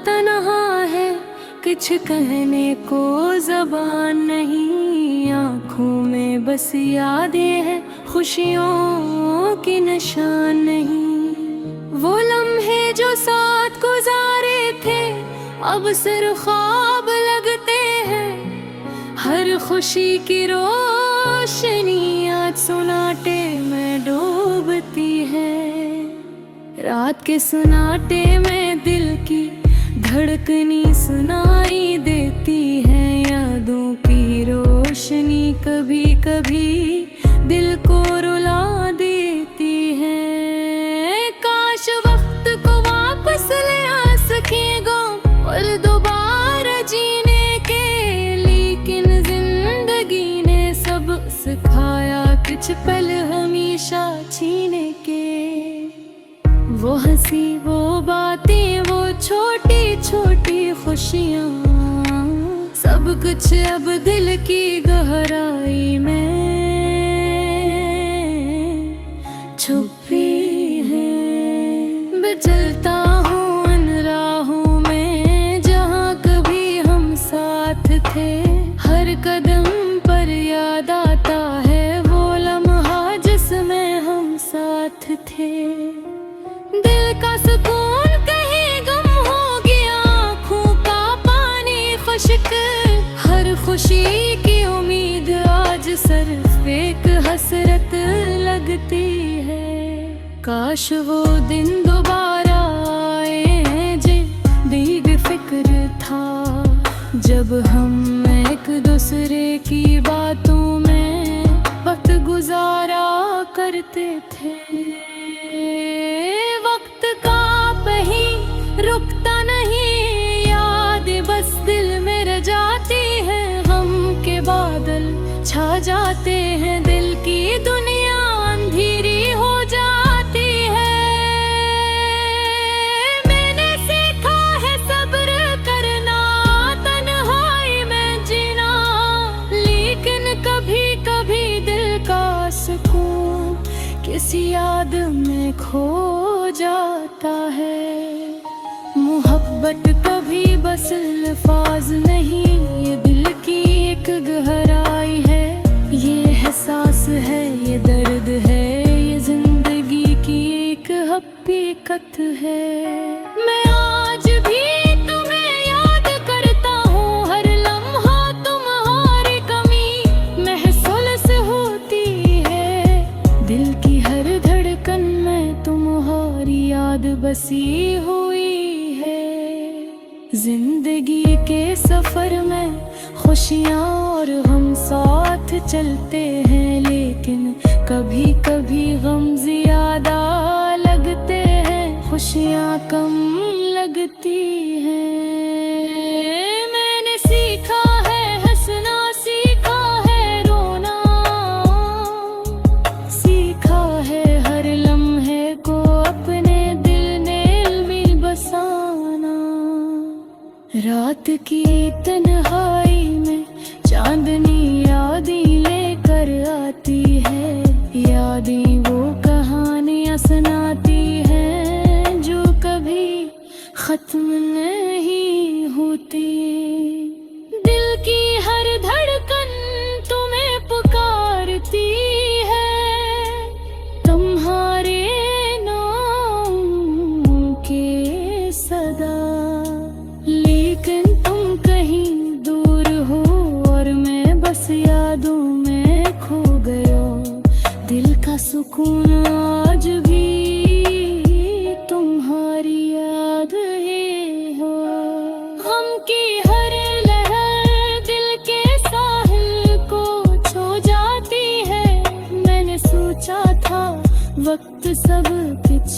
तन्हा है, कुछ कहने को ज़बान नहीं। आँखों में बस यादें हैं, खुशियों की निशान नहीं। वो लम्हे जो साथ गुजारे थे अब सिर्फ ख्वाब लगते हैं। हर खुशी की रोशनी आज सुनाटे में डूबती है। रात के सुनाटे में दिल की धड़कनी सुनाई देती है। यादों की रोशनी कभी कभी दिल को रुला देती है। काश वक्त को वापस ले आ सकेगा और दोबारा जीने के, लेकिन जिंदगी ने सब सिखाया कुछ पल हमेशा जीने के। वो हंसी, वो बातें, वो छोटी छोटी खुशियाँ, सब कुछ अब दिल की गहराई में छुपी है। मैं चलता हूँ उन राहों में जहाँ कभी हम साथ थे। हर कदम पर याद आता है वो लम्हा जिसमें हम साथ थे। दिल का सुकून कहीं गुम हो गया, आँखों का पानी खुश्क। हर खुशी की उम्मीद आज सिर्फ एक हसरत लगती है। काश वो दिन दोबारा आए जिन बेफिक्र था, जब हम एक दूसरे की बातों में वक्त गुजारा करते थे। वक्त का पहिया रुकता नहीं, याद बस दिल में रह जाती है। गम के बादल छा जाते हैं, दिल की दुनिया अंधेरी हो जाती है। मैंने सीखा है सब्र करना, तन्हाई में जीना, लेकिन कभी कभी दिल का सुकून किसी याद में खो जाता है। मोहब्बत कभी बस अल्फाज नहीं, ये दिल की एक गहराई है। ये एहसास है, ये दर्द है, ये जिंदगी की एक हकीकत है। मैं आज भी तुम्हें याद करता हूँ, हर लम्हा तुम्हारी कमी महसूस होती है। दिल की हर धड़कन में तुम्हारी याद बसी हुई है। जिंदगी के सफर में खुशियाँ और हम साथ चलते हैं, लेकिन कभी कभी गम ज्यादा लगते हैं, खुशियाँ कम लगती हैं। मैंने सीखा है हंसना, सीखा है रोना, सीखा है हर लम्हे को अपने दिल में बसाना। रात की तन्हाई में चांदनी यादें लेकर आती है। यादें वो कहानियाँ सुनाती हैं जो कभी खत्म नहीं होती। दिल की हर धड़कन तुम्हें पुकारती है, तुम्हारे नाम के सदा। लेकिन तुम कहीं दूर हो और मैं बस यादों में खो गया। दिल का सुकून आज भी तुम्हारी याद ही हो। गम की हर लहर दिल के साहिल को छू जाती है। मैंने सोचा था वक्त सब कुछ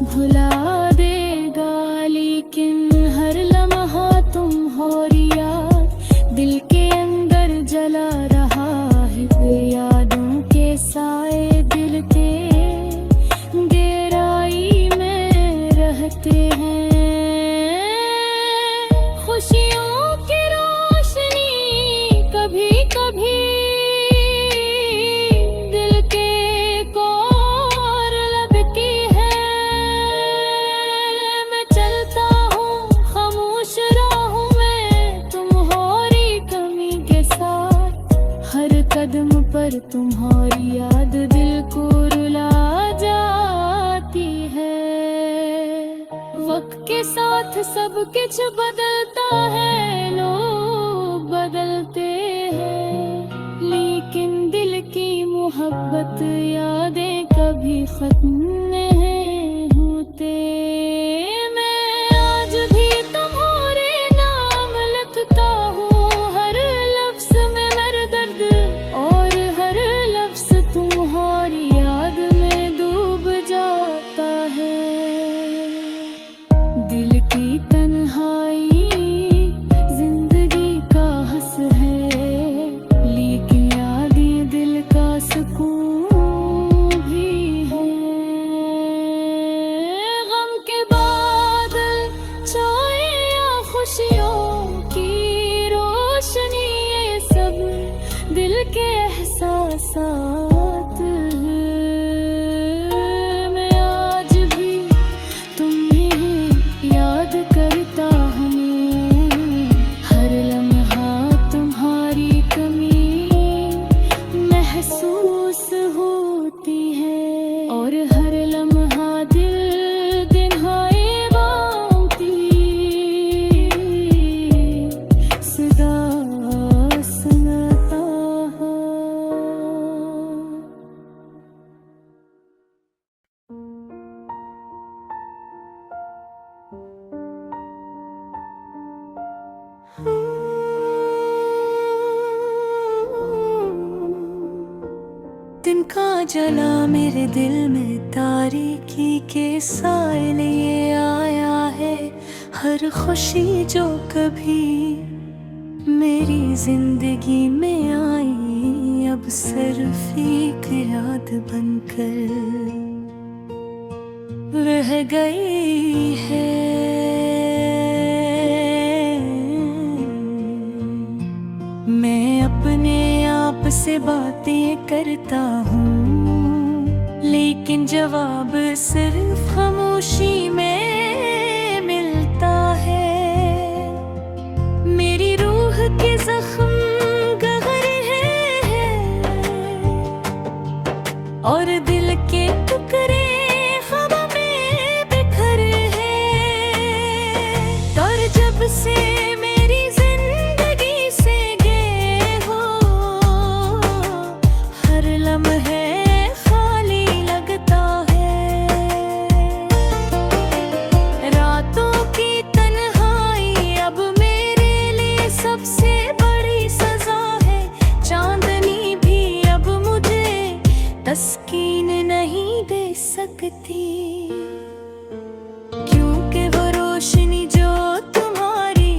भुला देगा, लेकिन हर लम्हा तुम्हारी याद दिल के अंदर जला रहा है। यादों के साए दिल के गहराई में रहते हैं। खुशियों की रोशनी कभी कभी दिल के कोर लगती है। मैं चलता हूँ खामोश तुम्हारी याद दिल को रुला जाती है। वक्त के साथ सब कुछ बदलता है, लोग बदलते हैं, लेकिन दिल की मोहब्बत यादें कभी खत्म नहीं होते। मैं आज भी तुम्हारे नाम लिखता हूँ, हर लफ्ज में मेरा दर्द, और हर लफ्ज तुम्हारी याद में डूब जाता है। दिल की तन्हाई जिंदगी का हंस है, लेकिन यादें दिल का सुकून भी है। गम के बादल छाए या खुशियों की रोशनी, ये सब दिल के एहसासात हैं। मैं आज भी तुम्हें याद करता हूँ, हर लम्हा तुम्हारी कमी महसूस होती है, और हर लम्हा दिल दिनहाए बांधती सदा सुनता है। दिन का जला मेरे दिल में तारीकी के साए लिए आया है। हर खुशी जो कभी मेरी जिंदगी में आई, अब सिर्फ एक याद बनकर रह गई है। मैं अपने आप से बातें करता हूँ, लेकिन जवाब सिर्फ खामोशी में मिलता है। मेरी रूह के जख्म गहरे हैं, और दिल के टुकड़े हवा में बिखरे हैं। और जब से मेरी जिंदगी से गए हो, हर लम्हे खाली लगता है। रातों की तन्हाई अब मेरे लिए सबसे बड़ी सजा है। चांदनी भी अब मुझे तस्कीन नहीं दे सकती, क्योंकि वो रोशनी जो तुम्हारी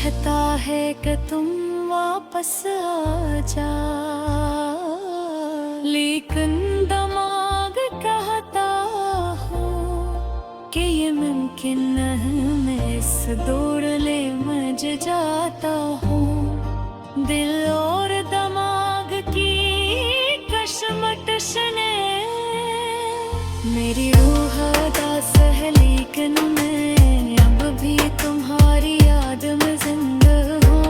कहता है कि तुम वापस आ जा, लेकिन दिमाग कहता हो कि ये मुमकिन नहीं, मैं इस दौड़ ले मज जाता हूँ। दिल और दिमाग की कशमकश ने मेरी रूह दास है, लेकिन मैं अब भी तुम्हारी याद में जिंदा हूँ।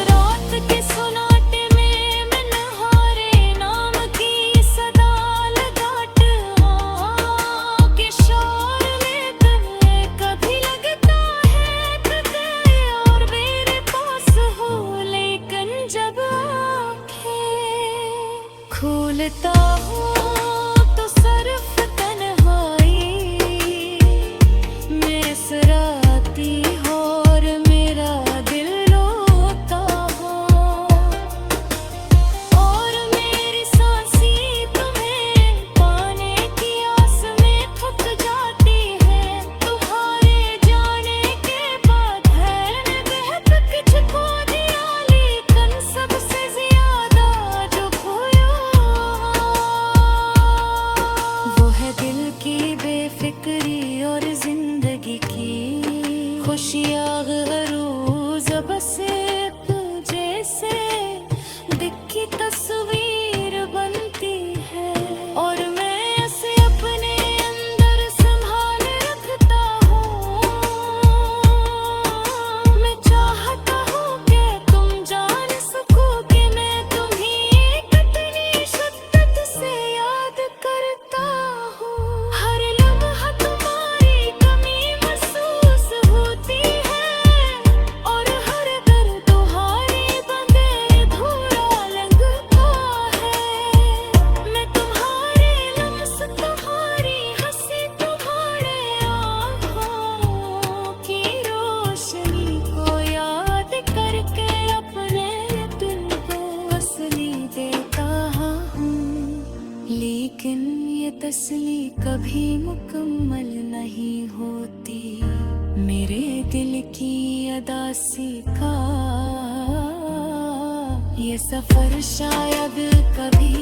रात के सुनाटे में मैं नहारे नाम की सदा लगाट के शोर लेकर कभी लगता है कि और मेरे पास हो, लेकिन जब खोलता हूँ तो सिर्फ तन्हाई में सराती हो और मेरा दिल रोता हो, और मेरी सांसें तुम्हें पाने की आस में थक जाती है। तुम्हारे जाने के बाद है बेहद कुछ खो दिया, लेकिन सबसे ज्यादा जो खोया वो है दिल की बेफिक्री और जिंदगी की खुशियाँ। हर रोज बस एक जैसे दिखी तस्वीर बनती है, और मैं इसे अपने अंदर संभाल रखता हूँ। मैं चाहता हूँ कि तुम जान सको कि मैं तुम्हें कितनी शिद्दत से याद करता हूँ। हर लम्हा तुम्हारी कमी महसूस होती है, और हर घर तुम्हारे बगैर अधूरा लगता है। मैं तुम्हारे लम्स, तुम्हारी हंसी, तुम्हारे आँखों की रोशनी को याद करके अपने दिल को तसल्ली देता हूँ, लेकिन ये तसल्ली कभी मुकम्मल नहीं होती। मेरे दिल की अदासी का ये सफर शायद कभी